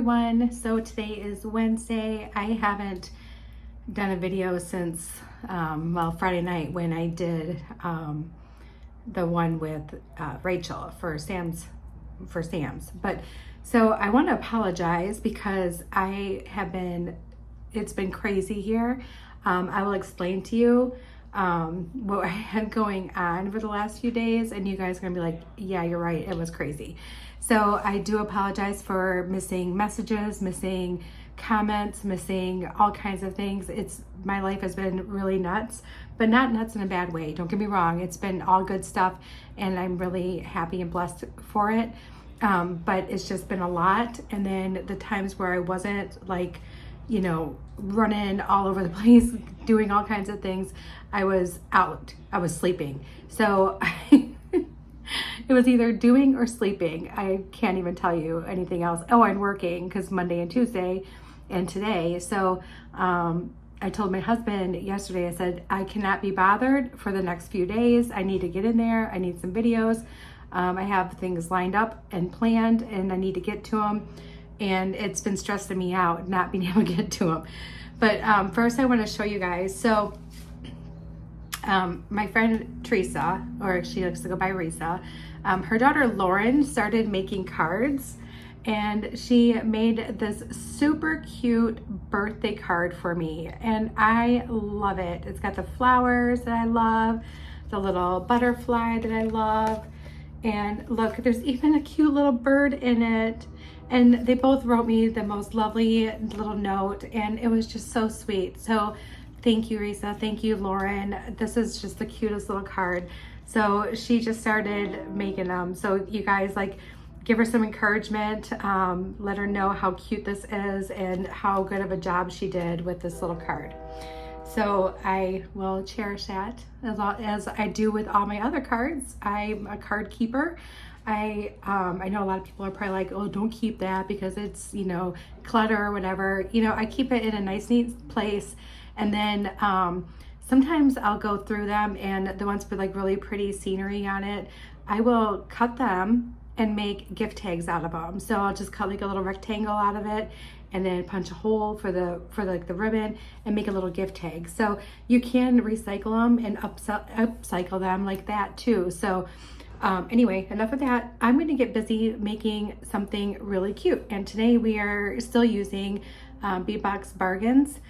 everyone. So today is Wednesday. I haven't done a video since Friday night when I did the one with Rachel for Sam's. But so I want to apologize because it's been crazy here. I will explain to you what I had going on for the last few days, and you guys are gonna be like, yeah, you're right, it was crazy. So I do apologize for missing messages, missing comments, missing all kinds of things. My life has been really nuts, but not nuts in a bad way. Don't get me wrong. It's been all good stuff and I'm really happy and blessed for it. But it's just been a lot. And then the times where I wasn't running all over the place, doing all kinds of things, I was out. I was sleeping. So it was either doing or sleeping. I can't even tell you anything else. Oh, I'm working because Monday and Tuesday and today. So I told my husband yesterday, I said, I cannot be bothered for the next few days. I need to get in there. I need some videos. I have things lined up and planned and I need to get to them. And it's been stressing me out not being able to get to them. But first I want to show you guys. So my friend Teresa, or she likes to go by Risa, her daughter Lauren started making cards, and she made this super cute birthday card for me, and I love it. It's got the flowers that I love, the little butterfly that I love, and look, there's even a cute little bird in it. And they both wrote me the most lovely little note, and it was just so sweet. So thank you, Risa. Thank you, Lauren. This is just the cutest little card. So she just started making them. So you guys, give her some encouragement. Let her know how cute this is and how good of a job she did with this little card. So I will cherish that as I do with all my other cards. I'm a card keeper. I know a lot of people are probably like, oh, don't keep that because it's, clutter or whatever. I keep it in a nice, neat place. And then sometimes I'll go through them, and the ones with really pretty scenery on it, I will cut them and make gift tags out of them. So I'll just cut a little rectangle out of it and then punch a hole for the ribbon and make a little gift tag. So you can recycle them and upcycle them like that too. So anyway, enough of that. I'm going to get busy making something really cute. And today we are still using Bead Box Bargains.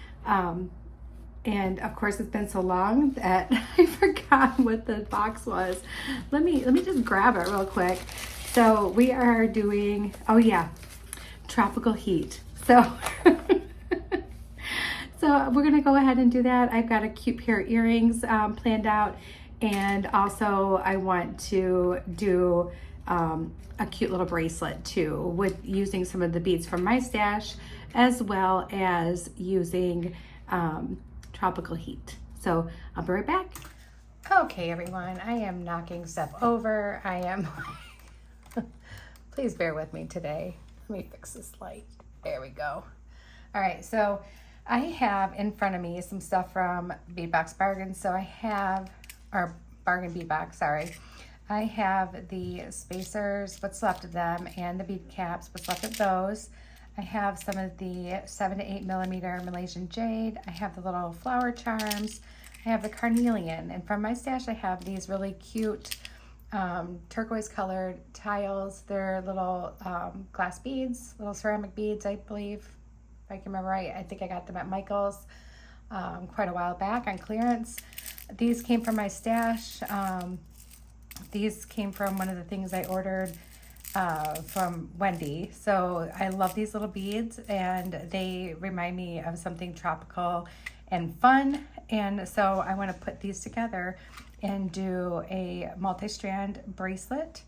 And of course it's been so long that I forgot what the box was. Let me just grab it real quick. So we are doing, oh yeah, tropical heat. So, so we're going to go ahead and do that. I've got a cute pair of earrings planned out. And also I want to do a cute little bracelet too, with using some of the beads from my stash, as well as using tropical heat. So I'll be right back. Okay, everyone, I am knocking stuff over. Please bear with me today. Let me fix this light. There we go. All right, so I have in front of me some stuff from Bead Box Bargain. So I have, or Bargain Bead Box, sorry. I have the spacers, what's left of them, and the bead caps, what's left of those. I have some of the 7 to 8 millimeter Malaysian jade. I have the little flower charms. I have the carnelian. And from my stash, I have these really cute turquoise colored tiles. They're little glass beads, little ceramic beads, I believe, if I can remember right. I think I got them at Michael's quite a while back on clearance. These came from my stash. These came from one of the things I ordered from Wendy. So I love these little beads, and they remind me of something tropical and fun. And so I want to put these together and do a multi-strand bracelet,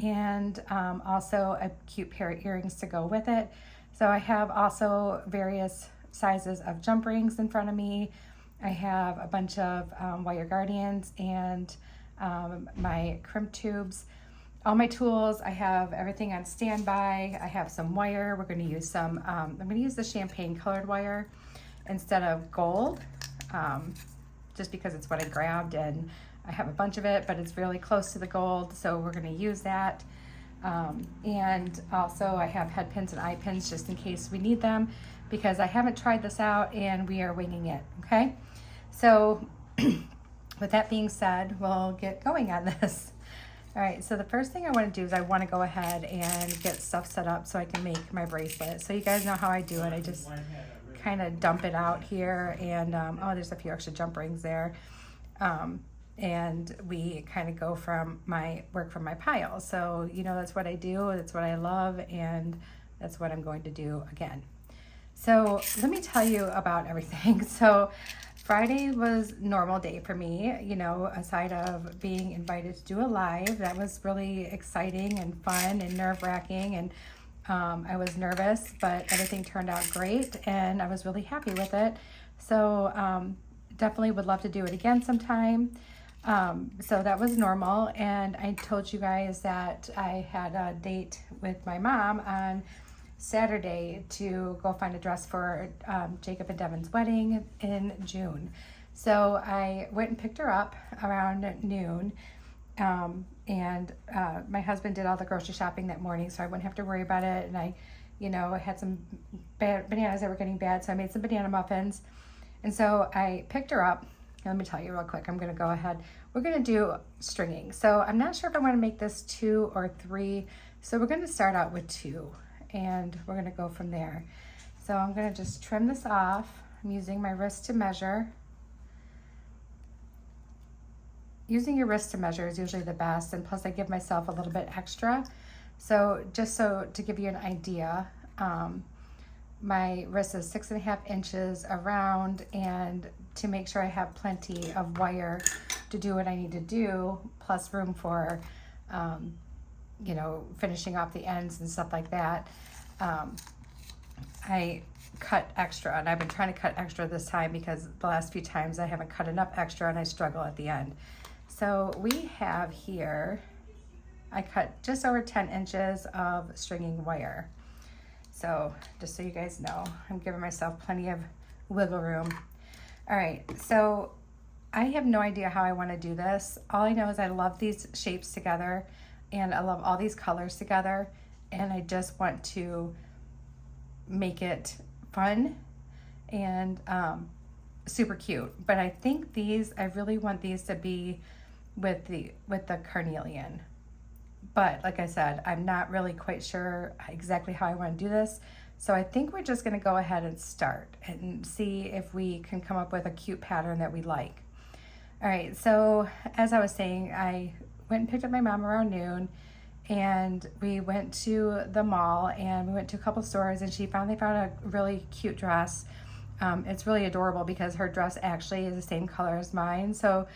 and also a cute pair of earrings to go with it. So I have also various sizes of jump rings in front of me. I have a bunch of wire guardians and my crimp tubes. All my tools, I have everything on standby. I have some wire. We're going to use some, I'm going to use the champagne colored wire instead of gold, just because it's what I grabbed, and I have a bunch of it, but it's really close to the gold, so we're going to use that. And also I have head pins and eye pins just in case we need them, because I haven't tried this out and we are winging it, okay? So with that being said, we'll get going on this. All right, so the first thing I want to do is I want to go ahead and get stuff set up so I can make my bracelet. So you guys know how I do it. I just kind of dump it out here, and oh, there's a few extra jump rings there. And we kind of go from my work from my pile. So, you know, that's what I do. That's what I love. And that's what I'm going to do again. So let me tell you about everything. So Friday was normal day for me, you know, aside of being invited to do a live. That was really exciting and fun and nerve-wracking, and I was nervous, but everything turned out great and I was really happy with it. So definitely would love to do it again sometime. So that was normal, and I told you guys that I had a date with my mom on Saturday to go find a dress for Jacob and Devin's wedding in June. So I went and picked her up around noon, and my husband did all the grocery shopping that morning, so I wouldn't have to worry about it. And I, you know, I had some bananas that were getting bad, so I made some banana muffins. And so I picked her up. Let me tell you real quick, I'm going to go ahead. We're going to do stringing. So I'm not sure if I want to make this 2 or 3. So we're going to start out with 2. And we're going to go from there. So I'm going to just trim this off. I'm using my wrist to measure. Using your wrist to measure is usually the best, and plus I give myself a little bit extra. So just so to give you an idea, my wrist is 6.5 inches around, and to make sure I have plenty of wire to do what I need to do, plus room for you know, finishing off the ends and stuff like that, I cut extra, and I've been trying to cut extra this time because the last few times I haven't cut enough extra and I struggle at the end. So we have here, I cut just over 10 inches of stringing wire. So just so you guys know, I'm giving myself plenty of wiggle room. All right, so I have no idea how I want to do this. All I know is I love these shapes together, and I love all these colors together, and I just want to make it fun and super cute. But I think these, I really want these to be with the carnelian. But like I said, I'm not really quite sure exactly how I want to do this. So I think we're just going to go ahead and start and see if we can come up with a cute pattern that we like. All right, so as I was saying, I went and picked up my mom around noon, and we went to the mall, and we went to a couple stores, and she finally found a really cute dress. It's really adorable because her dress actually is the same color as mine. So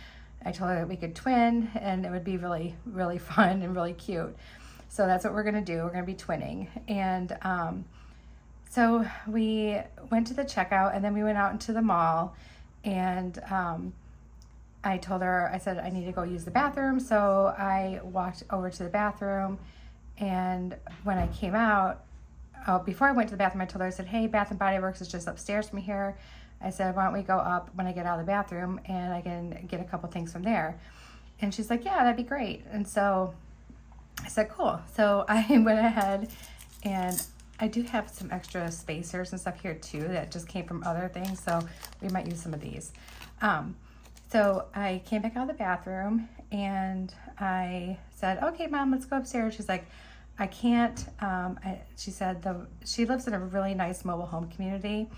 I told her that we could twin, and it would be really, really fun and really cute. So that's what we're gonna do. We're gonna be twinning. And so we went to the checkout, and then we went out into the mall, and I told her, I said, I need to go use the bathroom. So I walked over to the bathroom, and when I came out, before I went to the bathroom, I told her, I said, hey, Bath and Body Works is just upstairs from here. I said, why don't we go up when I get out of the bathroom, and I can get a couple things from there. And she's like, yeah, that'd be great. And so I said, cool. So I went ahead, and I do have some extra spacers and stuff here too that just came from other things. So we might use some of these. So I came back out of the bathroom, and I said, okay, Mom, let's go upstairs. She's like, I can't. She said she lives in a really nice mobile home community,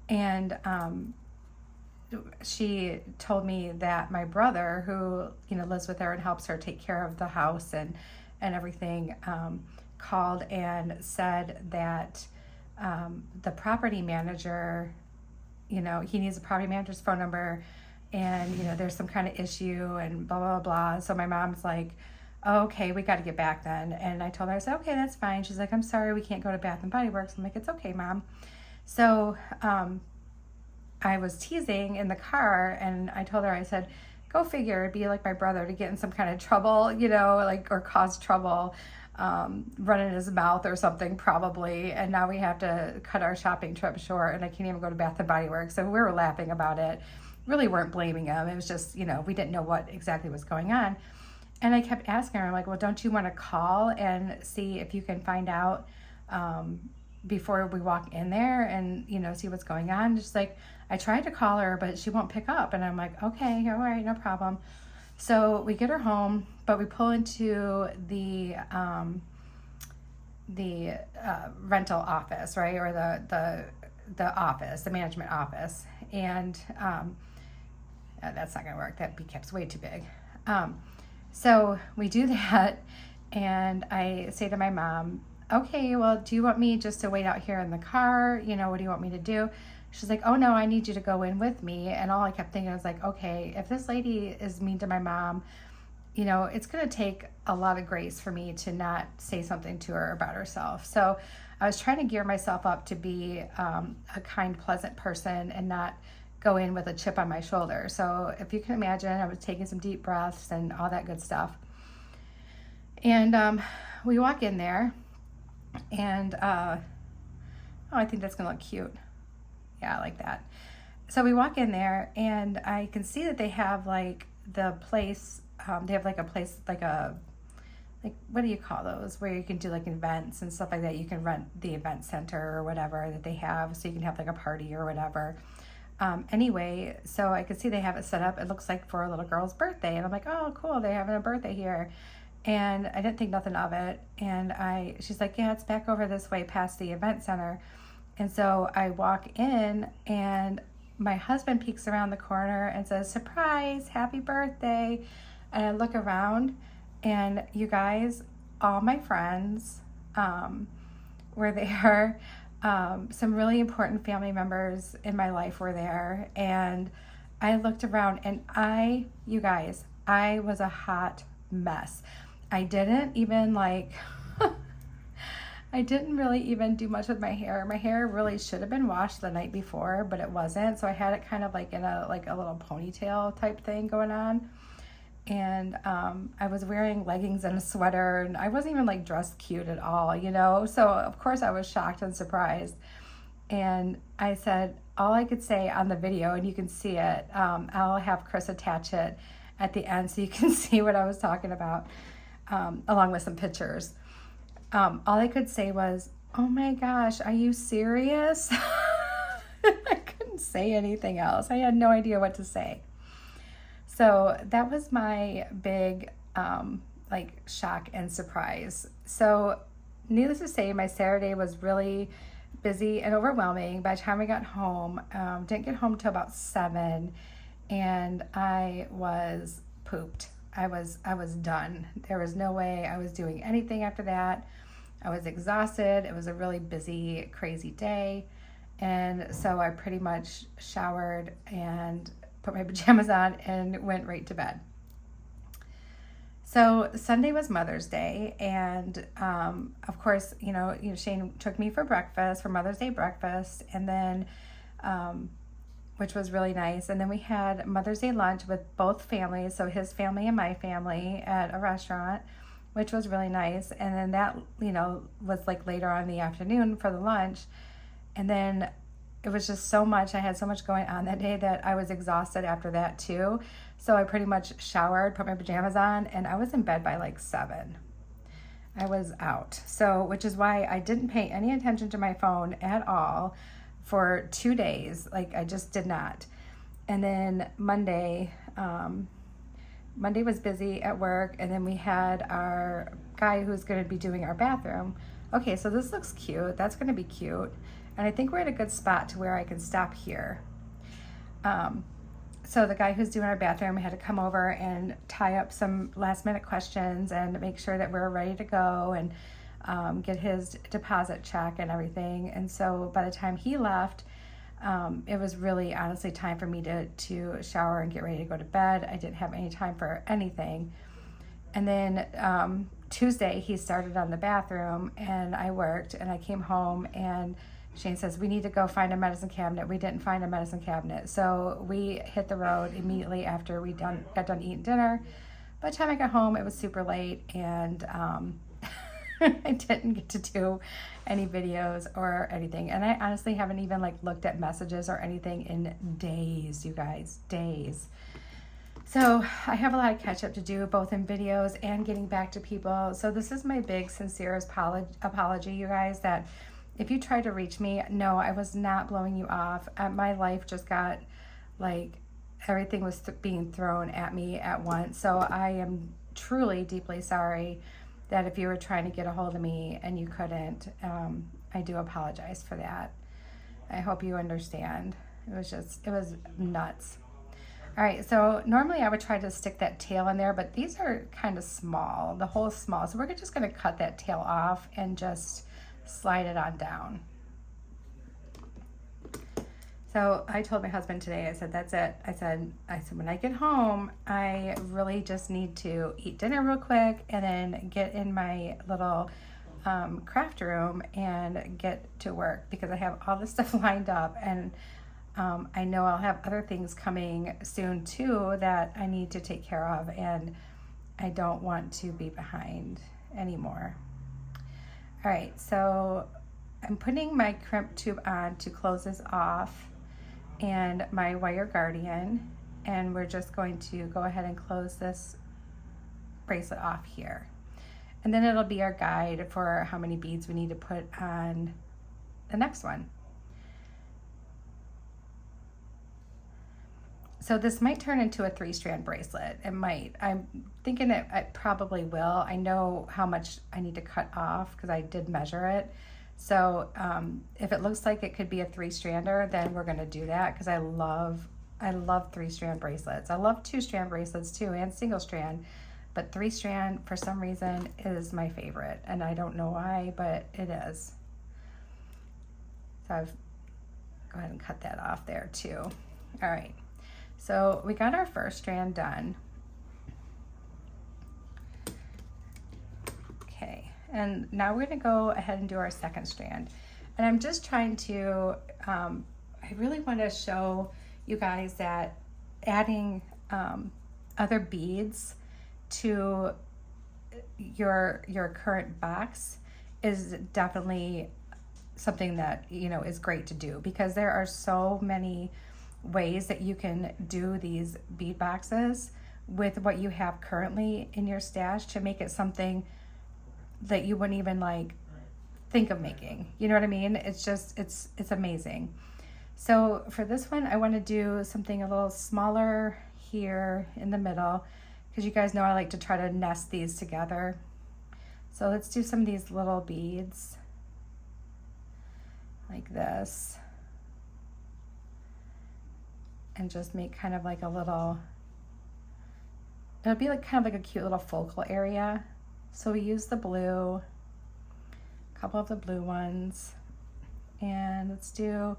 and she told me that my brother, who lives with her and helps her take care of the house and everything, called and said that the property manager, he needs the property manager's phone number, and there's some kind of issue and blah blah blah. So my mom's like, oh, okay, we got to get back then. And I told her, I said, okay, that's fine. She's like, I'm sorry, we can't go to Bath and Body Works. I'm like, it's okay, Mom. So I was teasing in the car, and I told her, I said, go figure, it'd be like my brother to get in some kind of trouble, or cause trouble, running his mouth or something probably. And now we have to cut our shopping trip short, and I can't even go to Bath and Body Works. So we were laughing about it. Really weren't blaming him. It was just, we didn't know what exactly was going on. And I kept asking her, I'm like, well, don't you want to call and see if you can find out before we walk in there and, you know, see what's going on? Just like, I tried to call her, but she won't pick up. And I'm like, okay, all right, no problem. So we get her home, but we pull into the rental office, right? Or the office, the management office. And that's not gonna work. That cap's way too big. So we do that, and I say to my mom, okay, well, do you want me just to wait out here in the car? You know, what do you want me to do? She's like, oh no, I need you to go in with me. And all I kept thinking was like, okay, if this lady is mean to my mom, you know, it's gonna take a lot of grace for me to not say something to her about herself. So I was trying to gear myself up to be a kind, pleasant person and not go in with a chip on my shoulder. So if you can imagine, I was taking some deep breaths and all that good stuff. And we walk in there, and oh, I think that's gonna look cute. Yeah, I like that. So we walk in there, and I can see that they have like the place, they have like a place, like what do you call those, where you can do like events and stuff like that. You can rent the event center or whatever that they have, so you can have like a party or whatever. Anyway, so I could see they have it set up. It looks like for a little girl's birthday, and I'm like, oh cool, they're having a birthday here. And I didn't think nothing of it. And she's like, yeah, it's back over this way past the event center. And so I walk in, and my husband peeks around the corner and says, surprise, happy birthday. And I look around, and you guys, all my friends were there. Some really important family members in my life were there. And I looked around, and you guys, I was a hot mess. I didn't even I didn't really even do much with my hair. My hair really should have been washed the night before, but it wasn't. So I had it kind of like in a little ponytail type thing going on. And I was wearing leggings and a sweater, and I wasn't even like dressed cute at all, you know? So of course I was shocked and surprised. And I said, all I could say on the video, and you can see it, I'll have Chris attach it at the end so you can see what I was talking about, along with some pictures. All I could say was, oh my gosh, are you serious? I couldn't say anything else. I had no idea what to say. So that was my big shock and surprise. So needless to say, my Saturday was really busy and overwhelming. By the time I got home, didn't get home till about 7, and I was pooped. I was done. There was no way I was doing anything after that. I was exhausted. It was a really busy, crazy day. And so I pretty much showered and put my pajamas on and went right to bed. So Sunday was Mother's Day, and of course, Shane took me for breakfast, for Mother's Day breakfast, and then which was really nice. And then we had Mother's Day lunch with both families, so his family and my family, at a restaurant, which was really nice. And then that, was like later on in the afternoon for the lunch. And then it was just so much. I had so much going on that day that I was exhausted after that too. So I pretty much showered, put my pajamas on, and I was in bed by like 7. I was out. So, which is why I didn't pay any attention to my phone at all for 2 days. Like, I just did not. And then Monday was busy at work, and then we had our guy who's going to be doing our bathroom. Okay, so this looks cute. That's going to be cute. And I think we're at a good spot to where I can stop here. So the guy who's doing our bathroom had to come over and tie up some last minute questions and make sure that we're ready to go, and get his deposit check and everything. And so by the time he left, it was really honestly time for me to shower and get ready to go to bed. I didn't have any time for anything. And then Tuesday he started on the bathroom, and I worked, and I came home, and Shane says, we need to go find a medicine cabinet. We didn't find a medicine cabinet. So we hit the road immediately after we got done eating dinner. By the time I got home, it was super late, and I didn't get to do any videos or anything. And I honestly haven't even looked at messages or anything in days, you guys, days. So I have a lot of catch up to do, both in videos and getting back to people. So this is my big, sincerest apology, you guys, that if you tried to reach me, no, I was not blowing you off. My life just got like everything was being thrown at me at once. So I am truly deeply sorry that if you were trying to get a hold of me and you couldn't. I do apologize for that. I hope you understand. It was nuts. All right, so normally I would try to stick that tail in there, but these are kind of small. The hole is small, so we're just gonna cut that tail off and just slide it on down. So I told my husband today, I said, that's it. I said, when I get home, I really just need to eat dinner real quick and then get in my little craft room and get to work, because I have all this stuff lined up, and I know I'll have other things coming soon too that I need to take care of, and I don't want to be behind anymore. All right, so I'm putting my crimp tube on to close this off, and my wire guardian, and we're just going to go ahead and close this bracelet off here. And then it'll be our guide for how many beads we need to put on the next one. So this might turn into a 3-strand bracelet. It might. I'm thinking it probably will. I know how much I need to cut off because I did measure it. So if it looks like it could be a 3-strander, then we're gonna do that, because I love 3-strand bracelets. I love 2-strand bracelets too, and single strand, but 3-strand for some reason is my favorite, and I don't know why, but it is. So I've go ahead and cut that off there too. All right. So we got our first strand done. Okay, and now we're gonna go ahead and do our second strand. And I'm just trying to, I really wanna show you guys that adding other beads to your current box is definitely something that, you know, is great to do, because there are so many ways that you can do these bead boxes with what you have currently in your stash to make it something that you wouldn't even like think of making. You know what I mean? It's just, it's amazing. So for this one, I want to do something a little smaller here in the middle, because you guys know I like to try to nest these together. So let's do some of these little beads like this, and just make kind of like a little, it'll be like kind of like a cute little focal area. So we use the blue, a couple of the blue ones, and let's do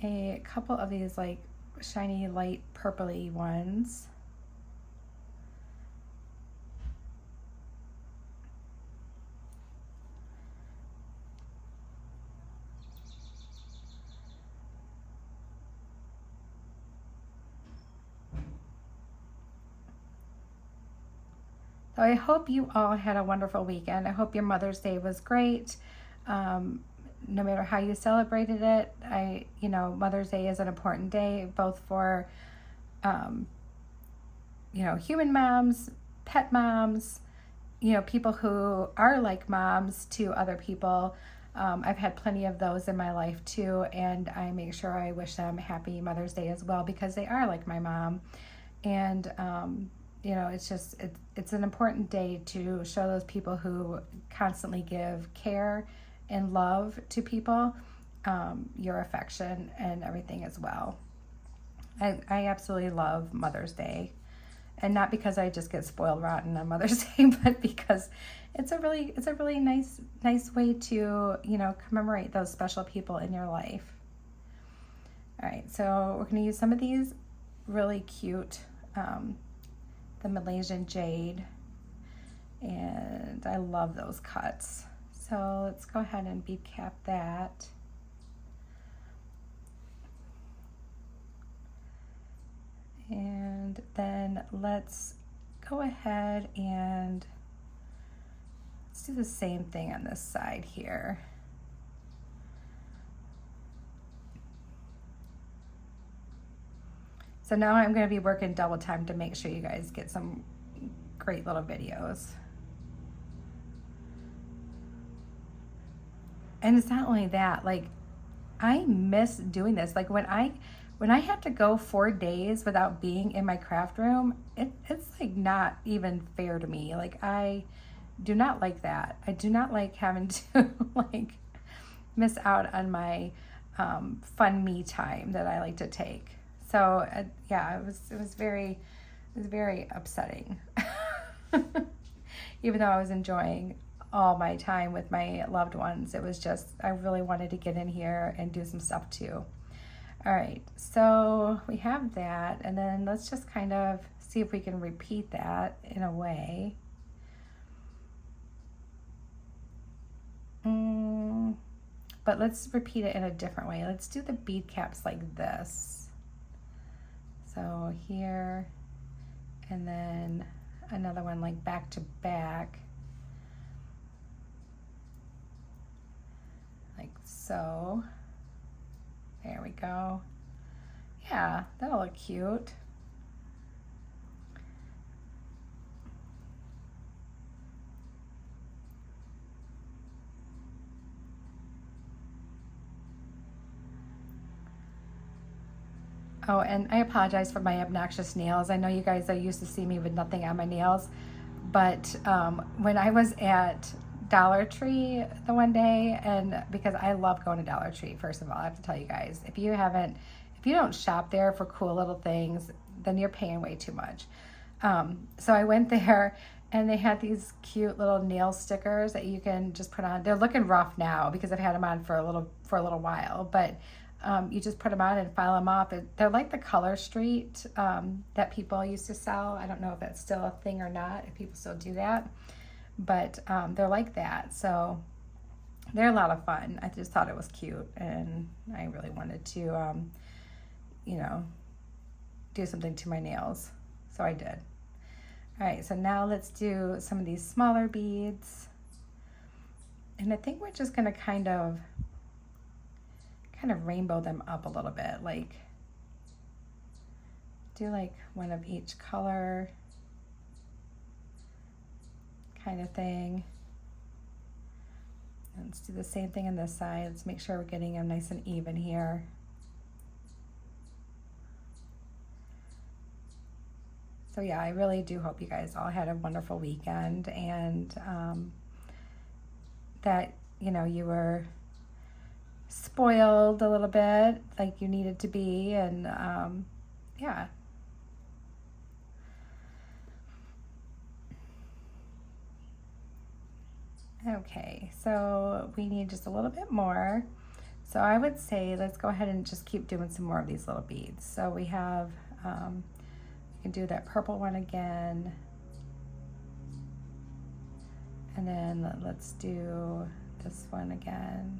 a couple of these like shiny light purpley ones. So I hope you all had a wonderful weekend. I hope your Mother's Day was great. No matter how you celebrated it, you know, Mother's Day is an important day, both for, you know, human moms, pet moms, you know, people who are like moms to other people. I've had plenty of those in my life too, and I make sure I wish them happy Mother's Day as well, because they are like my mom. And, you know, it's just, it's an important day to show those people who constantly give care and love to people, your affection and everything as well. I absolutely love Mother's Day, and not because I just get spoiled rotten on Mother's Day, but because it's a really nice way to, you know, commemorate those special people in your life. All right, so we're going to use some of these really cute, the Malaysian jade, and I love those cuts. So let's go ahead and bead cap that. And then let's go ahead and let's do the same thing on this side here. So now I'm going to be working double time to make sure you guys get some great little videos. And it's not only that, like, I miss doing this. Like when I have to go 4 days without being in my craft room, it's like not even fair to me. Like I do not like that. I do not like having to like miss out on my fun me time that I like to take. So yeah, it was very upsetting. Even though I was enjoying all my time with my loved ones, it was just, I really wanted to get in here and do some stuff too. All right, so we have that, and then let's just kind of see if we can repeat that in a way. But let's repeat it in a different way. Let's do the bead caps like this. So here, and then another one like back to back. Like so. There we go. Yeah, that'll look cute. Oh, and I apologize for my obnoxious nails. I know you guys are used to see me with nothing on my nails, but when I was at Dollar Tree the one day, and because I love going to Dollar Tree, first of all, I have to tell you guys, if you don't shop there for cool little things, then you're paying way too much. So I went there, and they had these cute little nail stickers that you can just put on. They're looking rough now because I've had them on for a little while, but you just put them on and file them off. They're like the Color Street that people used to sell. I don't know if that's still a thing or not, if people still do that, but they're like that. So they're a lot of fun. I just thought it was cute, and I really wanted to, you know, do something to my nails. So I did. All right, so now let's do some of these smaller beads. And I think we're just gonna kind of rainbow them up a little bit, like do like one of each color kind of thing. And let's do the same thing on this side. Let's make sure we're getting them nice and even here. So yeah, I really do hope you guys all had a wonderful weekend, and that, you know, you were spoiled a little bit like you needed to be, and yeah. Okay, so we need just a little bit more. So I would say let's go ahead and just keep doing some more of these little beads. So we have, you can do that purple one again. And then let's do this one again.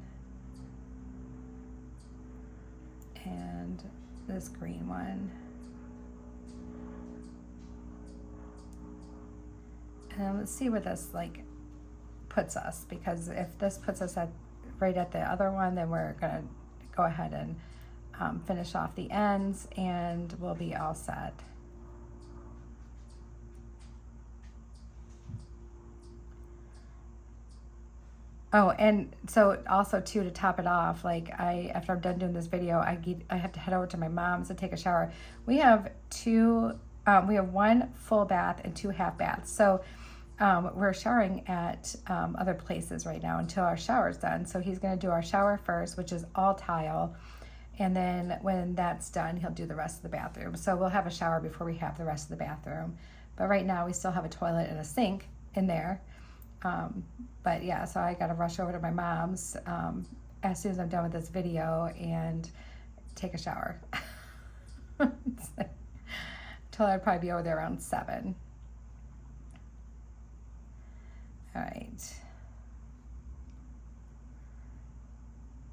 And this green one. And let's see where this like puts us, because if this puts us right at the other one, then we're gonna go ahead and finish off the ends, and we'll be all set. Oh, and so also too, to top it off, like after I'm done doing this video, I have to head over to my mom's to take a shower. We have one full bath and 2 half baths. So we're showering at other places right now until our shower's done. So he's gonna do our shower first, which is all tile. And then when that's done, he'll do the rest of the bathroom. So we'll have a shower before we have the rest of the bathroom. But right now we still have a toilet and a sink in there. But yeah, so I gotta rush over to my mom's as soon as I'm done with this video and take a shower. Till I'd probably be over there around 7. All right.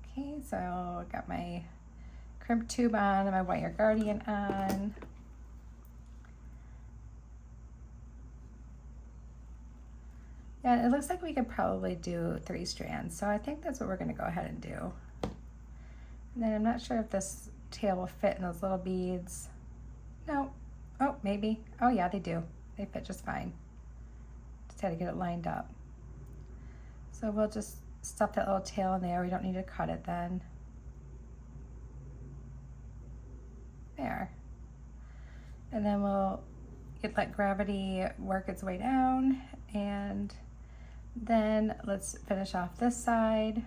Okay, so I got my crimp tube on and my wire guardian on. Yeah, it looks like we could probably do 3 strands, so I think that's what we're gonna go ahead and do. And then I'm not sure if this tail will fit in those little beads. No. Oh, maybe. Oh yeah, they do. They fit just fine. Just had to get it lined up. So we'll just stuff that little tail in there. We don't need to cut it then. There. And then we'll let gravity work its way down, and then let's finish off this side.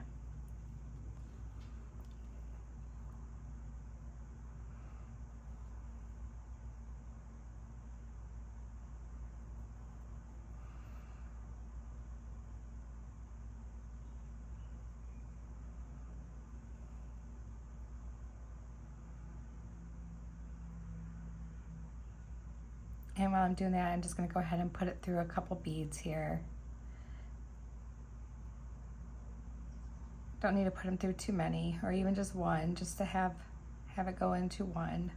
And while I'm doing that, I'm just going to go ahead and put it through a couple beads here. Don't need to put them through too many, or even just one, just to have it go into one.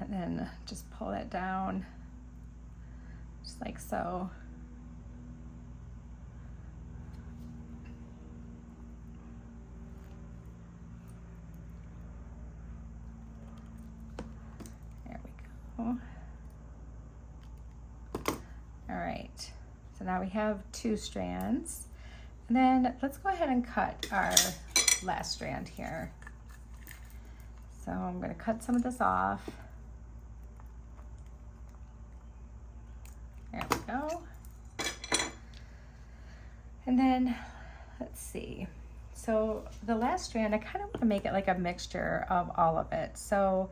And then just pull that down, just like so. All right, so now we have 2 strands, and then let's go ahead and cut our last strand here. So I'm going to cut some of this off. There we go. And then let's see. So the last strand, I kind of want to make it like a mixture of all of it. So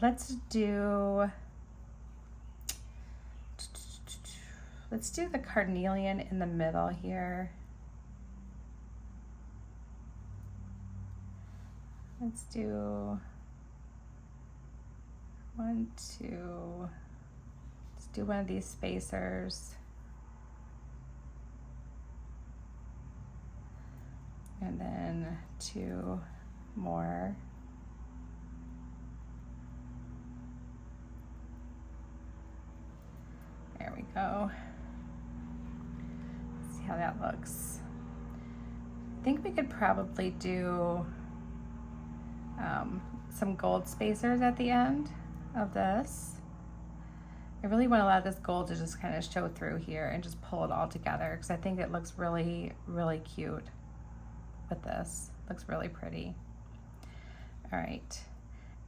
let's do the carnelian in the middle here. Let's do 1, 2. Let's do one of these spacers. And then 2 more. There we go. Let's see how that looks. I think we could probably do some gold spacers at the end of this. I really want to allow this gold to just kind of show through here and just pull it all together, because I think it looks really, really cute with this. Looks really pretty. All right,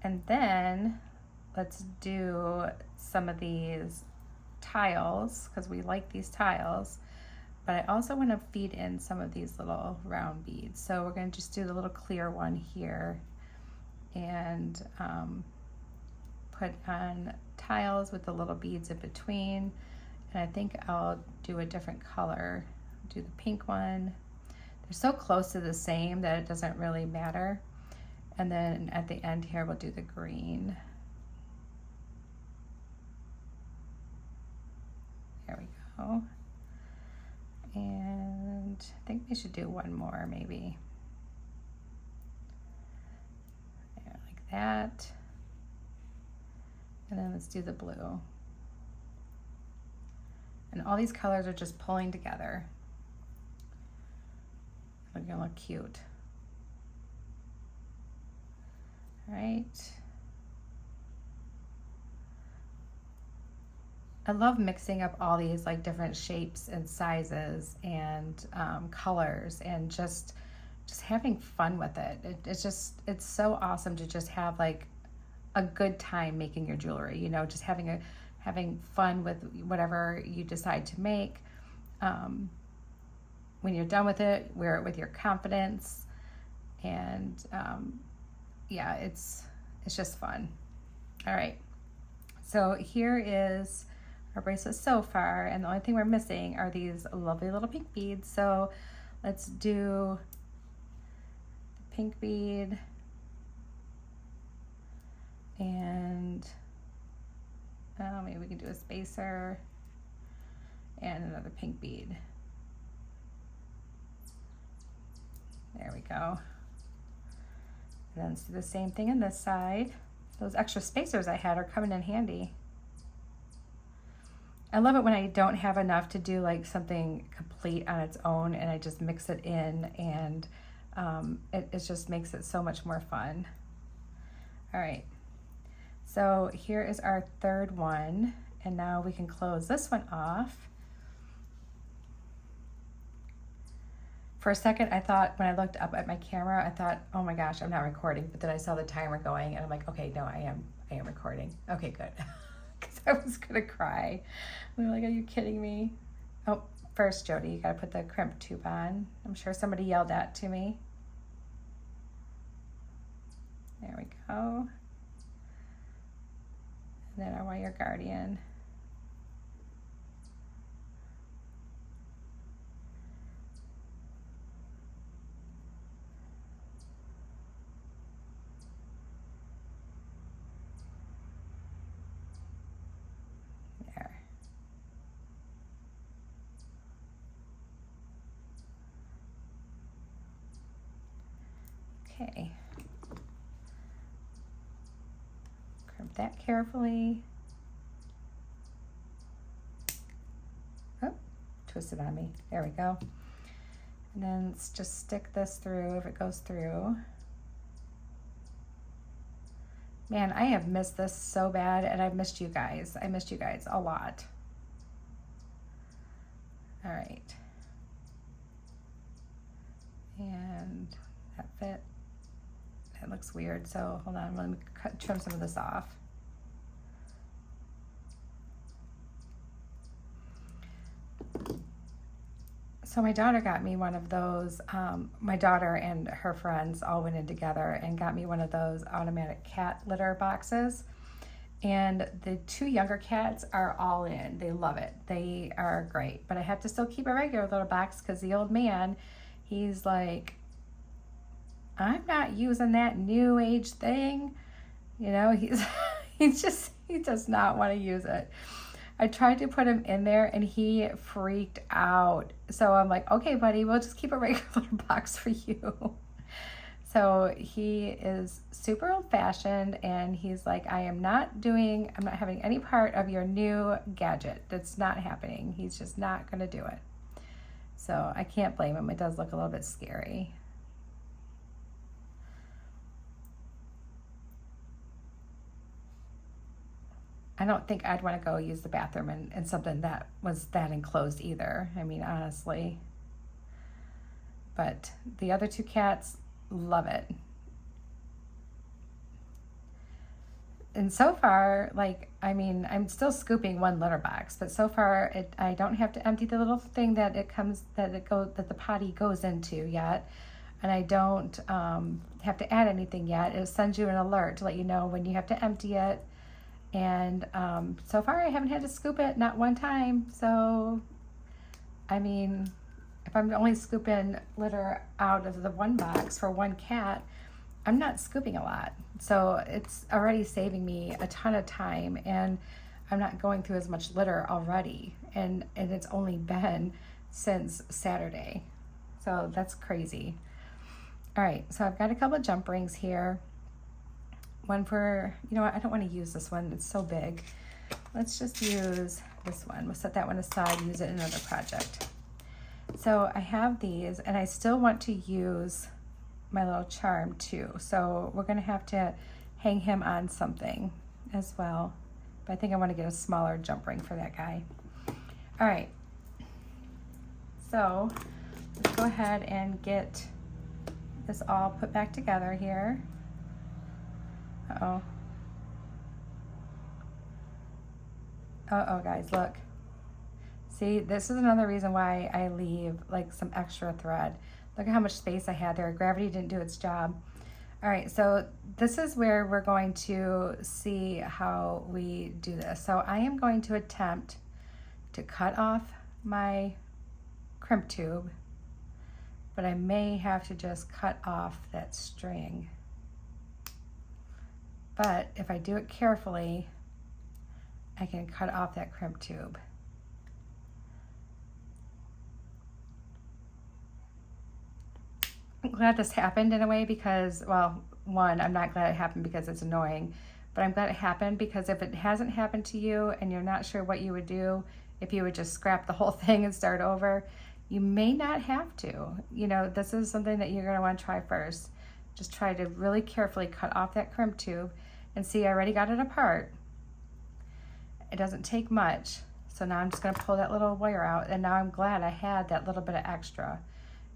and then let's do some of these tiles, because we like these tiles, but I also want to feed in some of these little round beads. So we're going to just do the little clear one here, and put on tiles with the little beads in between. And I think I'll do a different color. Do the pink one. They're so close to the same that it doesn't really matter. And then at the end here, we'll do the green. There we go. And I think we should do one more maybe. Yeah, like that. And then let's do the blue. And all these colors are just pulling together. They're gonna look cute. All right. I love mixing up all these like different shapes and sizes and colors, and just having fun with it. It's so awesome to just have like a good time making your jewelry, you know, just having fun with whatever you decide to make. When you're done with it, wear it with your confidence, and yeah, it's just fun. All right, so here is our bracelet so far, and the only thing we're missing are these lovely little pink beads. So let's do the pink bead, and maybe we can do a spacer and another pink bead. There we go. And then let's do the same thing on this side. Those extra spacers I had are coming in handy. I love it when I don't have enough to do like something complete on its own, and I just mix it in, and it just makes it so much more fun. All right, so here is our third one, and now we can close this one off. For a second, I thought, when I looked up at my camera, I thought, oh my gosh, I'm not recording. But then I saw the timer going, and I'm like, okay, no, I am recording. Okay, good. Because I was gonna cry. We were like, are you kidding me? Oh, first, Jody, you gotta put the crimp tube on. I'm sure somebody yelled that to me. There we go. And then our wire guardian. There. Okay. Crimp that carefully. Oh, twist it on me. There we go. And then let's just stick this through if it goes through. Man, I have missed this so bad, and I've missed you guys. I missed you guys a lot. All right. And that fit. That looks weird, so hold on, let me trim some of this off. So my daughter got me one of those, my daughter and her friends all went in together and got me one of those automatic cat litter boxes. And the two younger cats are all in. They love it. They are great. But I have to still keep a regular little box because the old man, he's like, I'm not using that new age thing. You know, he does not want to use it. I tried to put him in there and he freaked out. So I'm like, okay, buddy, we'll just keep a regular box for you. So he is super old fashioned and he's like, I'm not having any part of your new gadget. That's not happening. He's just not going to do it. So I can't blame him. It does look a little bit scary. I don't think I'd want to go use the bathroom in something that was that enclosed either. I mean, honestly. But the other two cats love it. And so far, like, I mean, I'm still scooping one litter box, but so far I don't have to empty the little thing that the potty goes into yet. And I don't have to add anything yet. It sends you an alert to let you know when you have to empty it. And so far I haven't had to scoop it, not one time. So, I mean, if I'm only scooping litter out of the one box for one cat, I'm not scooping a lot. So it's already saving me a ton of time and I'm not going through as much litter already. And it's only been since Saturday. So that's crazy. All right, so I've got a couple of jump rings here. One for, you know what, I don't want to use this one. It's so big. Let's just use this one. We'll set that one aside, use it in another project. So I have these and I still want to use my little charm too. So we're going to have to hang him on something as well. But I think I want to get a smaller jump ring for that guy. All right. So let's go ahead and get this all put back together here. Uh-oh. Uh-oh, guys, look. See, this is another reason why I leave like some extra thread. Look at how much space I had there. Gravity didn't do its job. All right, so this is where we're going to see how we do this. So I am going to attempt to cut off my crimp tube, but I may have to just cut off that string. But if I do it carefully, I can cut off that crimp tube. I'm glad this happened in a way because, well, one, I'm not glad it happened because it's annoying, but I'm glad it happened because if it hasn't happened to you and you're not sure what you would do, if you would just scrap the whole thing and start over, you may not have to. You know, this is something that you're going to want to try first. just try to really carefully cut off that crimp tube, and see, I already got it apart. It doesn't take much. So now I'm just gonna pull that little wire out, and now I'm glad I had that little bit of extra.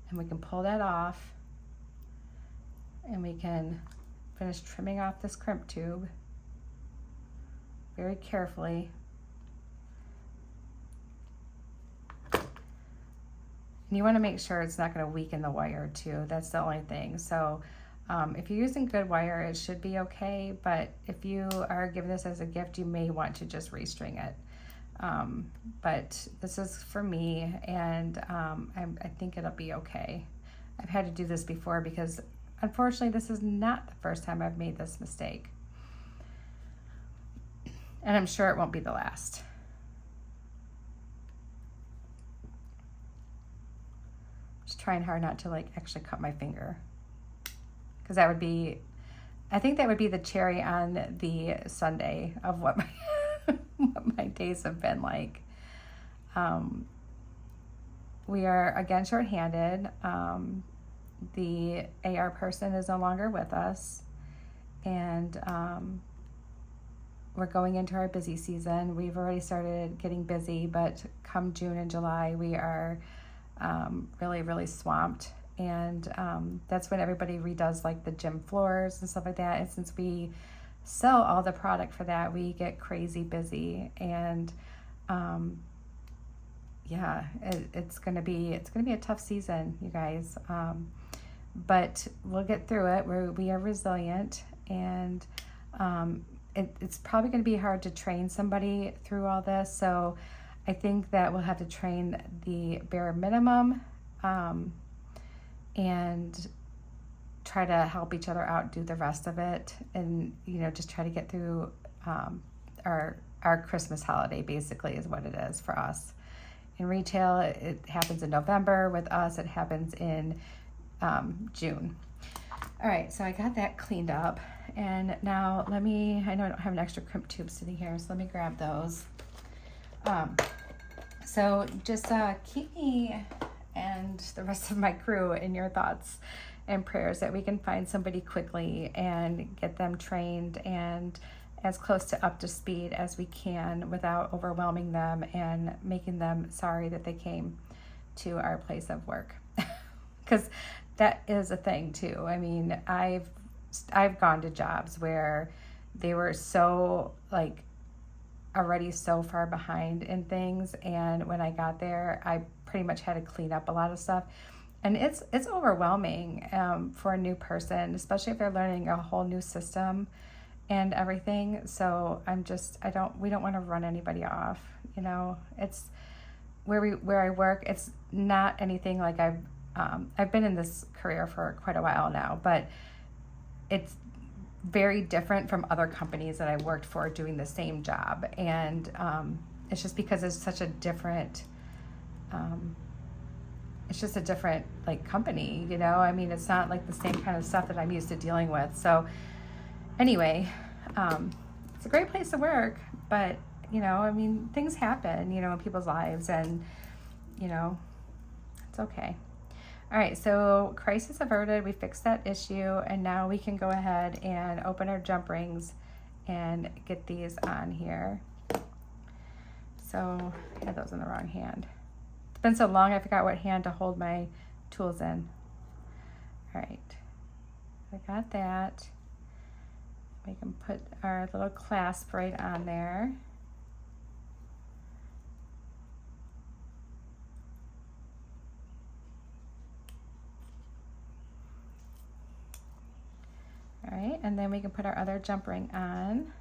And we can pull that off, and we can finish trimming off this crimp tube very carefully. And you want to make sure it's not going to weaken the wire too. That's the only thing. So if you're using good wire, it should be okay. But if you are giving this as a gift, you may want to just restring it. But this is for me, and I think it'll be okay. I've had to do this before because unfortunately this is not the first time I've made this mistake. And I'm sure it won't be the last. Just trying hard not to like actually cut my finger, because that would be, I think that would be the cherry on the sundae of what my what my days have been like. We are again short-handed. The AR person is no longer with us, and we're going into our busy season. We've already started getting busy, but come June and July, we are really swamped. And that's when everybody redoes like the gym floors and stuff like that. And since we sell all the product for that, we get crazy busy. And yeah, it's gonna be a tough season, you guys. But we'll get through it. We are resilient, and it's probably going to be hard to train somebody through all this. So I think that we'll have to train the bare minimum, and try to help each other out, do the rest of it, and just try to get through our Christmas holiday. Basically, is what it is for us. In retail, it happens in November. With us, it happens in June. All right, so I got that cleaned up, and now I know I don't have an extra crimp tube sitting here, so let me grab those. So just keep me and the rest of my crew in your thoughts and prayers that we can find somebody quickly and get them trained and as close to up to speed as we can without overwhelming them and making them sorry that they came to our place of work. Because that is a thing too. I mean, I've gone to jobs where they were so like already so far behind in things, and when I got there, I pretty much had to clean up a lot of stuff, and it's overwhelming for a new person, especially if they're learning a whole new system and everything. So we don't want to run anybody off. It's where I work. It's not anything like I've been in this career for quite a while now, but it's very different from other companies that I worked for doing the same job. And it's just because it's such a different, it's just a different like company, I mean, it's not like the same kind of stuff that I'm used to dealing with. So anyway, it's a great place to work, but I mean, things happen, in people's lives, and it's okay. All right, so crisis averted, we fixed that issue, and now we can go ahead and open our jump rings and get these on here. So I had those in the wrong hand. It's been so long, I forgot what hand to hold my tools in. All right, I got that. We can put our little clasp right on there. All right, and then we can put our other jump ring on.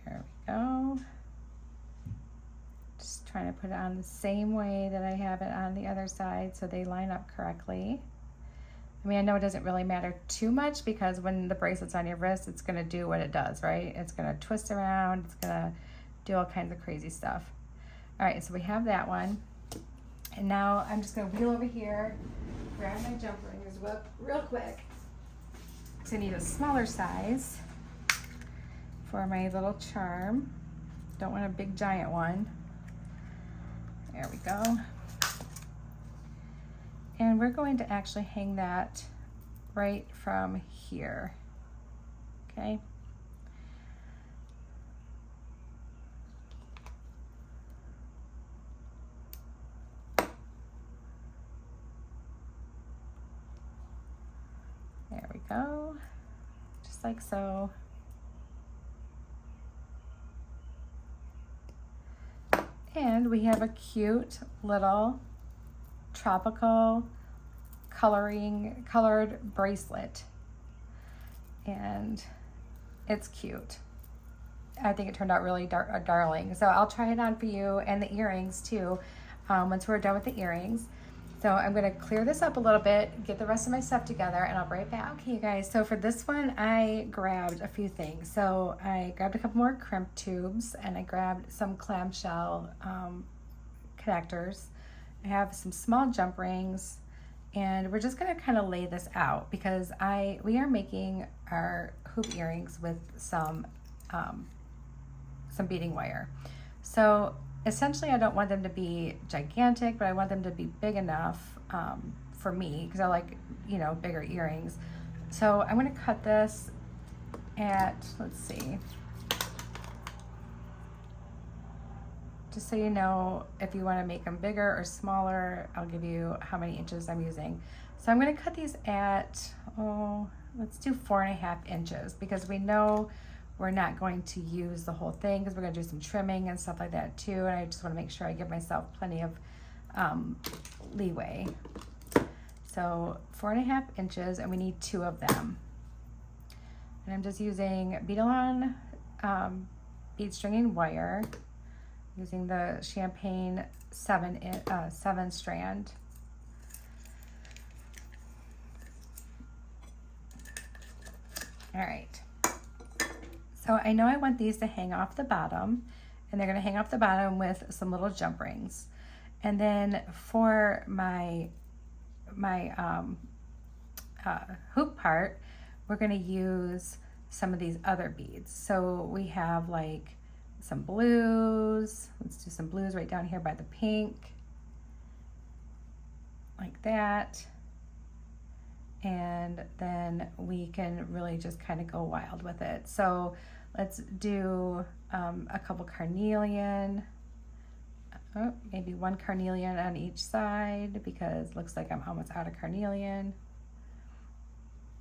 There we go. Just trying to put it on the same way that I have it on the other side so they line up correctly. I mean, I know it doesn't really matter too much because when the bracelet's on your wrist, it's gonna do what it does, right? It's gonna twist around, it's gonna do all kinds of crazy stuff. All right, so we have that one. And now I'm just gonna wheel over here, grab my jump rings real quick. So I need a smaller size for my little charm. Don't want a big giant one. There we go. And we're going to actually hang that right from here, okay? There we go, just like so. And we have a cute little tropical colored bracelet, and it's cute. I think it turned out really darling. So I'll try it on for you, and the earrings too, once we're done with the earrings. So I'm gonna clear this up a little bit, get the rest of my stuff together, and I'll be right back. Okay, you guys, so for this one, I grabbed a few things. So I grabbed a couple more crimp tubes, and I grabbed some clamshell connectors. I have some small jump rings, and we're just gonna kind of lay this out because we are making our hoop earrings with some beading wire. So essentially, I don't want them to be gigantic, but I want them to be big enough for me because I like, you know, bigger earrings. So I'm going to cut this at, let's see, just so you know, if you want to make them bigger or smaller, I'll give you how many inches I'm using. So I'm going to cut these at, let's do 4.5 inches because we know we're not going to use the whole thing because we're going to do some trimming and stuff like that too. And I just want to make sure I give myself plenty of leeway. So 4.5 inches, and we need 2 of them. And I'm just using bead-along bead stringing wire, using the Champagne 7 strand. All right. So I know I want these to hang off the bottom, and they're going to hang off the bottom with some little jump rings. And then for my hoop part, we're going to use some of these other beads. So we have like some blues. Let's do some blues right down here by the pink, like that. And then we can really just kind of go wild with it. So let's do a couple carnelian, maybe 1 carnelian on each side because it looks like I'm almost out of carnelian.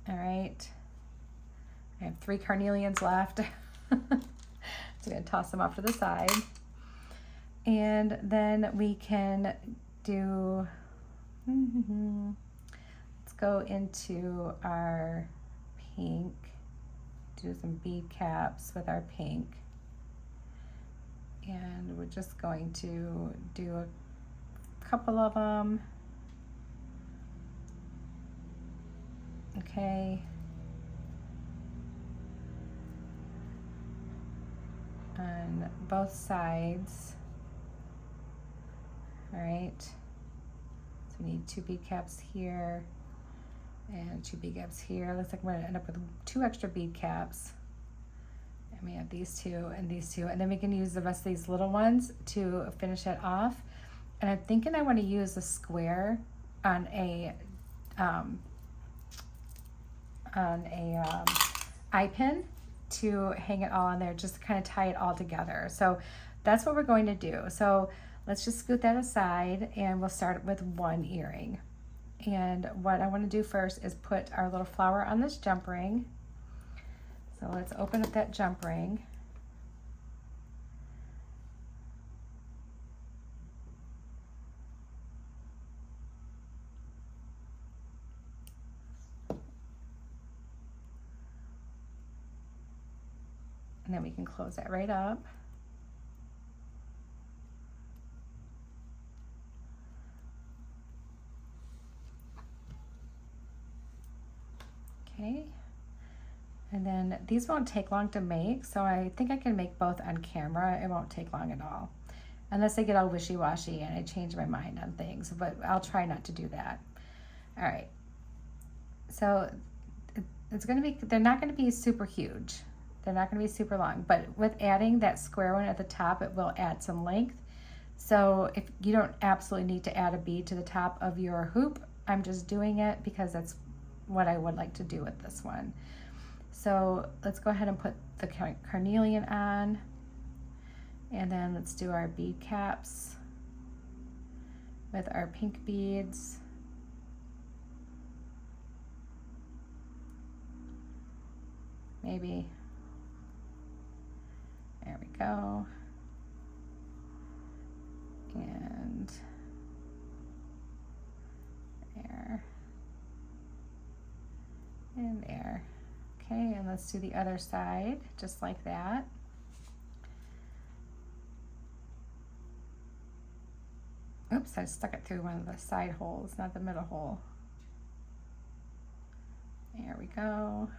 All right, I have 3 carnelians left. So I'm gonna toss them off to the side. And then we can do, go into our pink, do some bead caps with our pink, and we're just going to do a couple of them. Okay, on both sides. All right, so we need 2 bead caps here and 2 bead caps here. Looks like we're gonna end up with 2 extra bead caps. And we have these 2 and these 2, and then we can use the rest of these little ones to finish it off. And I'm thinking I want to use a square on a eye pin to hang it all on there, just to kind of tie it all together. So that's what we're going to do. So let's just scoot that aside, and we'll start with 1 earring. And what I want to do first is put our little flower on this jump ring. So let's open up that jump ring. And then we can close that right up. Okay, and then these won't take long to make, so I think I can make both on camera. It won't take long at all, unless I get all wishy-washy and I change my mind on things, but I'll try not to do that. All right, so it's gonna be, they're not gonna be super huge. They're not gonna be super long, but with adding that square one at the top, it will add some length. So if you don't absolutely need to add a bead to the top of your hoop, I'm just doing it because that's what I would like to do with this one. So let's go ahead and put the carnelian on, and then let's do our bead caps with our pink beads. Maybe, there we go. And there, and there. Okay, and let's do the other side, just like that. Oops, I stuck it through one of the side holes, not the middle hole. There we go.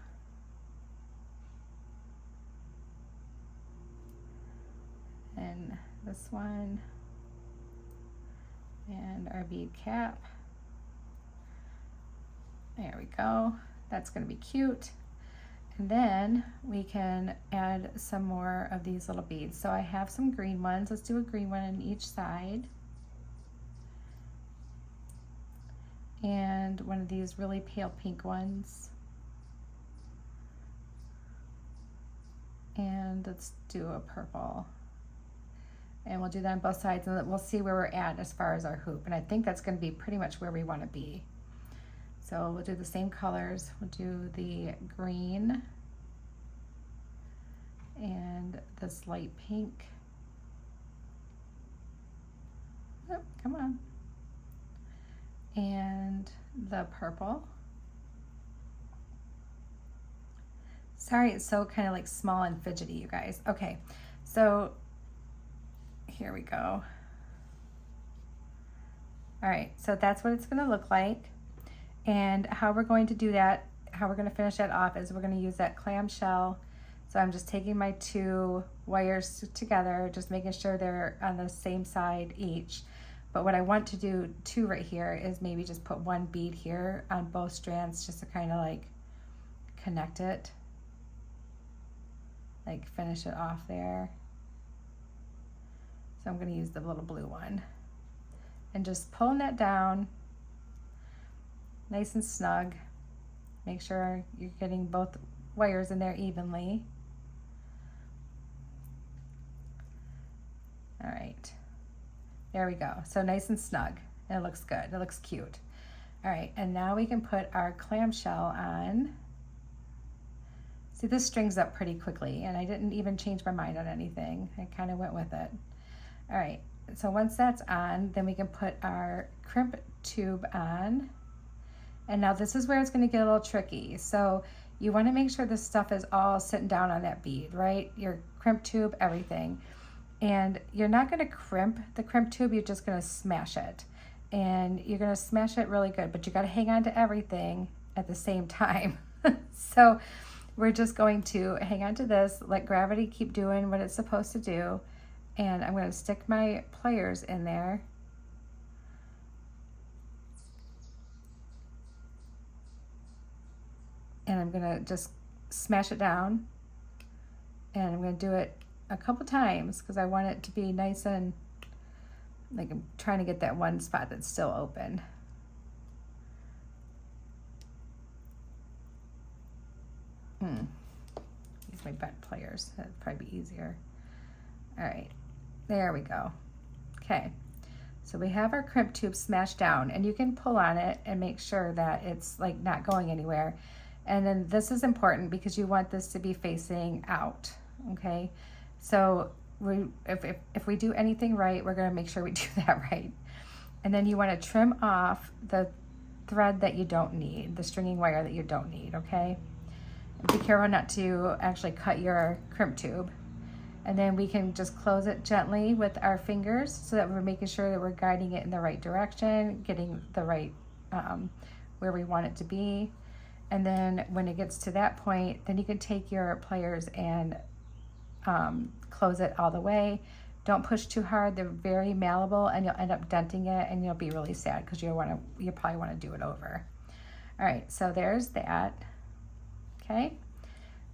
And this one, and our bead cap. There we go. That's going to be cute. And then we can add some more of these little beads. So I have some green ones. Let's do a green one on each side. And one of these really pale pink ones. And let's do a purple. And we'll do that on both sides, and we'll see where we're at as far as our hoop. And I think that's going to be pretty much where we want to be. So we'll do the same colors. We'll do the green and this light pink. Oh, come on. And the purple. Sorry, it's so kind of like small and fidgety, you guys. Okay, so here we go. All right, so that's what it's going to look like. And how we're going to do that, how we're going to finish that off is we're going to use that clamshell. So I'm just taking my two wires together, just making sure they're on the same side each. But what I want to do too right here is maybe just put one bead here on both strands, just to kind of like connect it, like finish it off there. So I'm going to use the little blue one and just pulling that down nice and snug. Make sure you're getting both wires in there evenly. All right, there we go. So nice and snug, and it looks good, it looks cute. All right, and now we can put our clamshell on. See, this strings up pretty quickly, and I didn't even change my mind on anything. I kind of went with it. All right, so once that's on, then we can put our crimp tube on. And now this is where it's going to get a little tricky. So you want to make sure this stuff is all sitting down on that bead, right? Your crimp tube, everything. And you're not going to crimp the crimp tube, you're just going to smash it. And you're going to smash it really good, but you got to hang on to everything at the same time. So we're just going to hang on to this, let gravity keep doing what it's supposed to do. And I'm going to stick my pliers in there. And I'm going to just smash it down. And I'm going to do it a couple times because I want it to be nice and like I'm trying to get that one spot that's still open. Use my bent pliers. That'd probably be easier. All right, there we go. Okay, so we have our crimp tube smashed down, and you can pull on it and make sure that it's like not going anywhere. And then this is important because you want this to be facing out, okay? So if we do anything right, we're gonna make sure we do that right. And then you wanna trim off the thread that you don't need, the stringing wire that you don't need, okay? And be careful not to actually cut your crimp tube. And then we can just close it gently with our fingers so that we're making sure that we're guiding it in the right direction, getting the right, where we want it to be. And then when it gets to that point, then you can take your pliers and close it all the way. Don't push too hard. They're very malleable and you'll end up denting it and you'll be really sad because you probably want to do it over. All right, so there's that. Okay,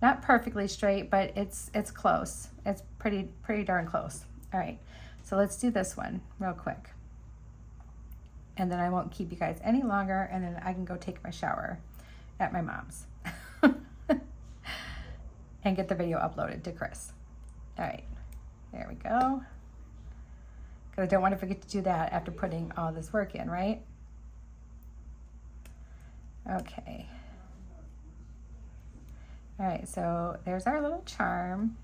not perfectly straight, but it's close. It's pretty darn close. All right, So let's do this one real quick. And then I won't keep you guys any longer, and then I can go take my shower at my mom's and get the video uploaded to Chris. All right, there we go. Because I don't want to forget to do that after putting all this work in, right? Okay. All right, so there's our little charm.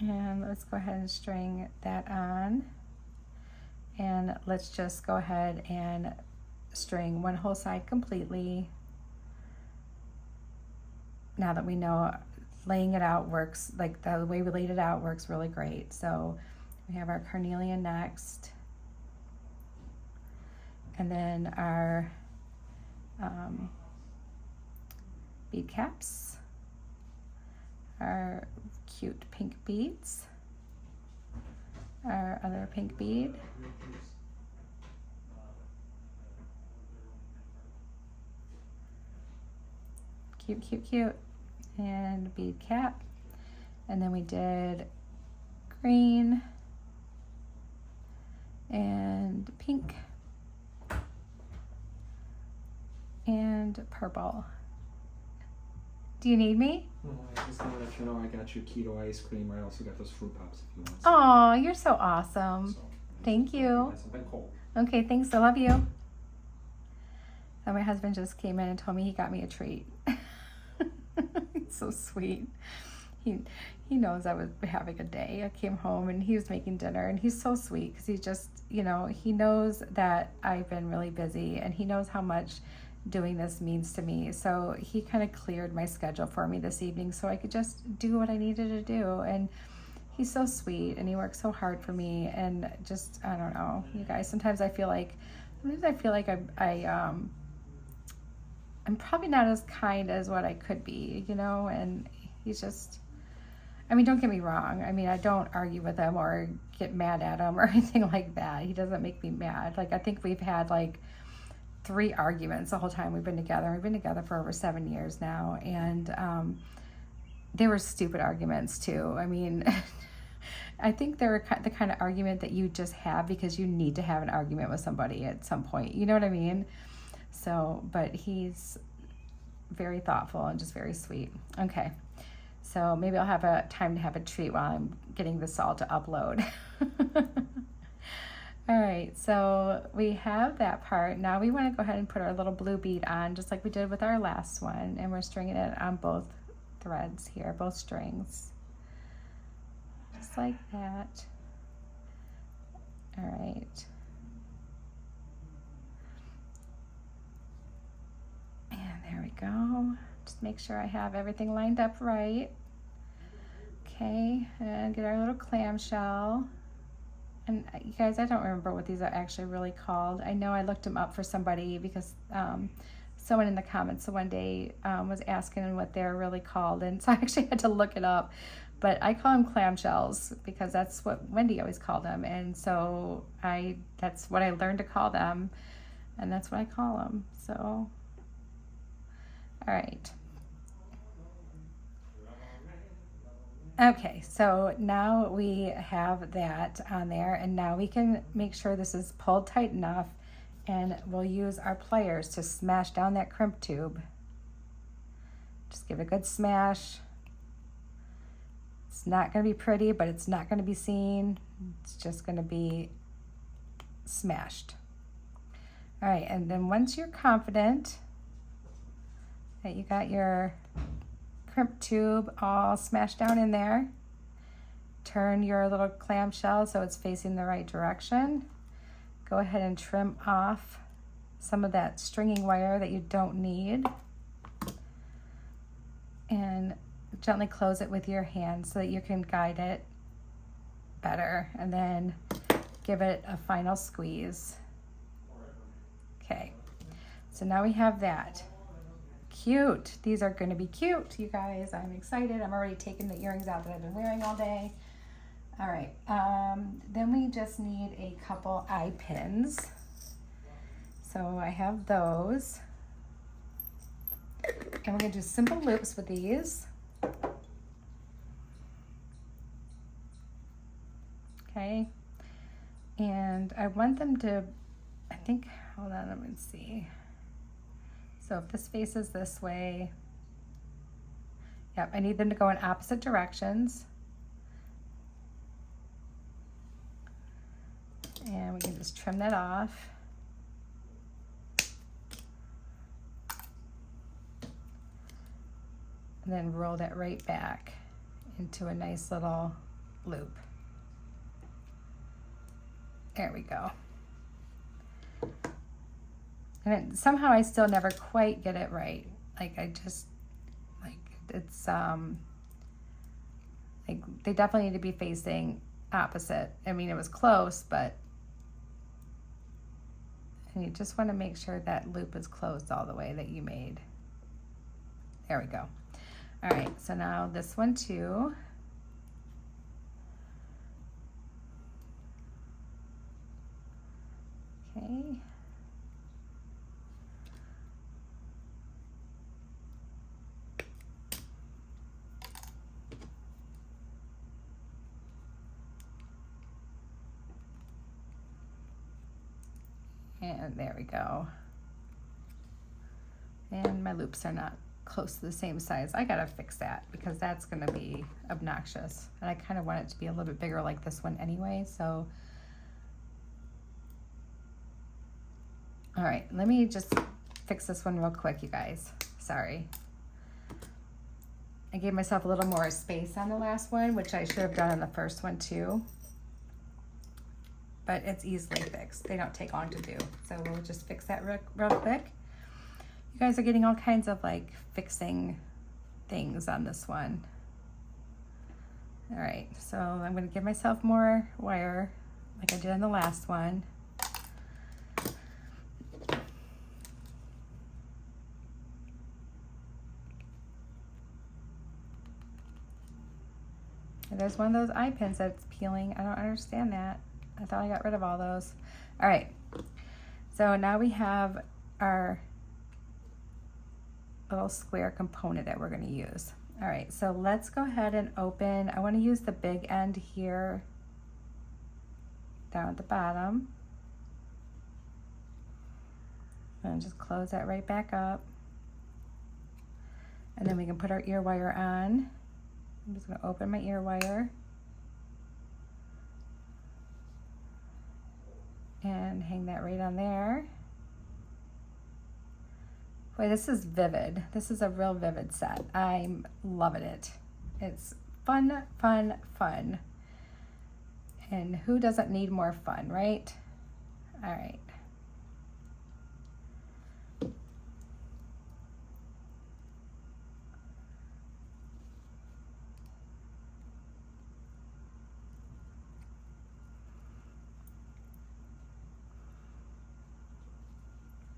And let's go ahead and string that on. And let's just go ahead and string one whole side completely. Now that we know laying it out works, like the way we laid it out works really great. So we have our carnelian next. And then our bead caps, our cute pink beads, our other pink bead, cute, cute, cute, and bead cap. And then we did green and pink and purple. Do you need me? No, I just want to let you know I got you keto ice cream. I also got those fruit pops if you want some. Oh, you're so awesome. So, Thank you. that's something cold. Okay, thanks. I love you. So my husband just came in and told me he got me a treat. He's so sweet. He knows I was having a day. I came home and he was making dinner, and he's so sweet because he just, you know, he knows that I've been really busy, and he knows how much doing this means to me. So he kind of cleared my schedule for me this evening so I could just do what I needed to do. And he's so sweet, and he works so hard for me. And just, I don't know, you guys, sometimes I feel like I'm probably not as kind as what I could be, you know. And he's just, I mean, don't get me wrong. I mean, I don't argue with him or get mad at him or anything like that. He doesn't make me mad. Like, I think we've had like 3 arguments the whole time we've been together. We've been together for over 7 years now, and they were stupid arguments too. I mean, I think they're the kind of argument that you just have because you need to have an argument with somebody at some point. You know what I mean? So, but he's very thoughtful and just very sweet. Okay, so maybe I'll have a time to have a treat while I'm getting this all to upload. All right, so we have that part. Now we want to go ahead and put our little blue bead on, just like we did with our last one, and we're stringing it on both threads here, both strings, just like that. All right. And there we go. Just make sure I have everything lined up right. Okay, and get our little clamshell. And you guys, I don't remember what these are actually really called. I know I looked them up for somebody because someone in the comments one day was asking what they're really called, and so I actually had to look it up. But I call them clamshells because that's what Wendy always called them, and so that's what I learned to call them, and that's what I call them. So, all right. Okay, so now we have that on there, and now we can make sure this is pulled tight enough, and we'll use our pliers to smash down that crimp tube. Just give it a good smash. It's not going to be pretty, but it's not going to be seen. It's just going to be smashed. All right, and then once you're confident that you got your crimp tube all smashed down in there, turn your little clamshell so it's facing the right direction. Go ahead and trim off some of that stringing wire that you don't need, and gently close it with your hand so that you can guide it better, and then give it a final squeeze. Okay, so now we have that. Cute. These are going to be cute, you guys. I'm excited. I'm already taking the earrings out that I've been wearing all day. All right. Then we just need a couple eye pins. So I have those. And we're going to do simple loops with these. want them to, I think, hold on, let me see. So if this faces this way, yep, I need them to go in opposite directions. And we can just trim that off. And then roll that right back into a nice little loop. There we go. And somehow I still never quite get it right. Like I just, like it's, like they definitely need to be facing opposite. I mean, it was close, but and you just want to make sure that loop is closed all the way that you made. There we go. All right, so now this one too. Okay. And there we go. And my loops are not close to the same size. I gotta fix that because that's gonna be obnoxious. And I kind of want it to be a little bit bigger like this one anyway, so. All right, let me just fix this one real quick, you guys. Sorry. I gave myself a little more space on the last one, which I should have done on the first one too. But it's easily fixed. They don't take long to do. So we'll just fix that real quick. You guys are getting all kinds of like fixing things on this one. All right, so I'm gonna give myself more wire like I did on the last one. And there's one of those eye pins that's peeling. I don't understand that. I thought I got rid of all those. All right, so now we have our little square component that we're gonna use. All right, so let's go ahead and open. I wanna use the big end here down at the bottom. And just close that right back up. And then we can put our ear wire on. I'm just gonna open my ear wire. And hang that right on there. Boy, this is vivid. This is a real vivid set. I'm loving it. It's fun, fun, fun. And who doesn't need more fun, right? All right.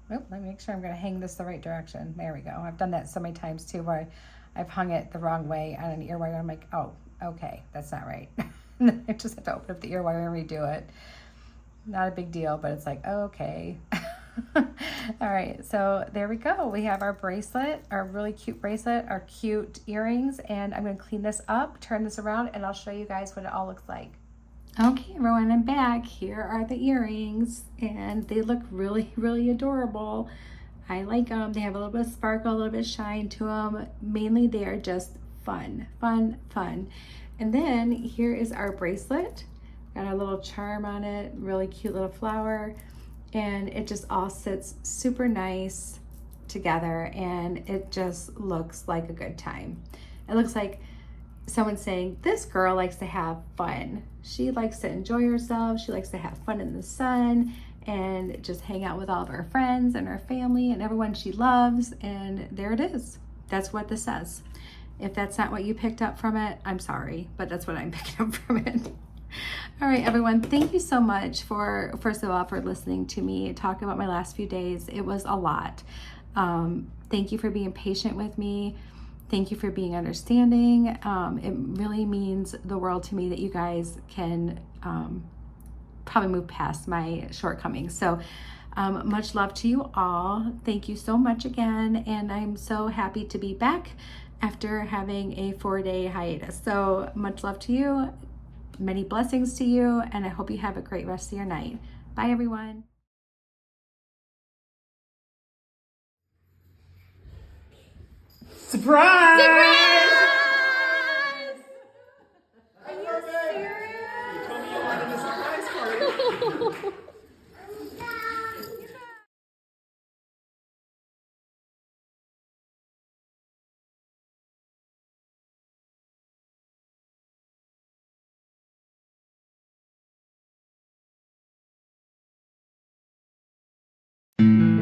Oh, let me make sure I'm going to hang this the right direction. There we go. I've done that so many times too where I've hung it the wrong way on an ear wire. I'm like, oh, okay, that's not right. And then I just have to open up the ear wire and redo it. Not a big deal, but it's like, okay. All right, so there we go. We have our bracelet, our really cute bracelet, our cute earrings, and I'm going to clean this up, turn this around, and I'll show you guys what it all looks like. Okay, everyone, I'm back. Here are the earrings, and they look really, really adorable. I like them. They have a little bit of sparkle, a little bit of shine to them. Mainly, they are just fun, fun, fun. And then here is our bracelet. Got a little charm on it, really cute little flower, and it just all sits super nice together, and it just looks like a good time. It looks like someone saying, this girl likes to have fun. She likes to enjoy herself. She likes to have fun in the sun and just hang out with all of her friends and her family and everyone she loves. And there it is. That's what this says. If that's not what you picked up from it, I'm sorry, but that's what I'm picking up from it. All right, everyone, thank you so much for, first of all, for listening to me talk about my last few days. It was a lot. Thank you for being patient with me. Thank you for being understanding. It really means the world to me that you guys can probably move past my shortcomings. So much love to you all. Thank you so much again. And I'm so happy to be back after having a 4-day hiatus. So much love to you. Many blessings to you. And I hope you have a great rest of your night. Bye, everyone. Surprise! Are you serious? You told me you wanted a surprise party. Thank you.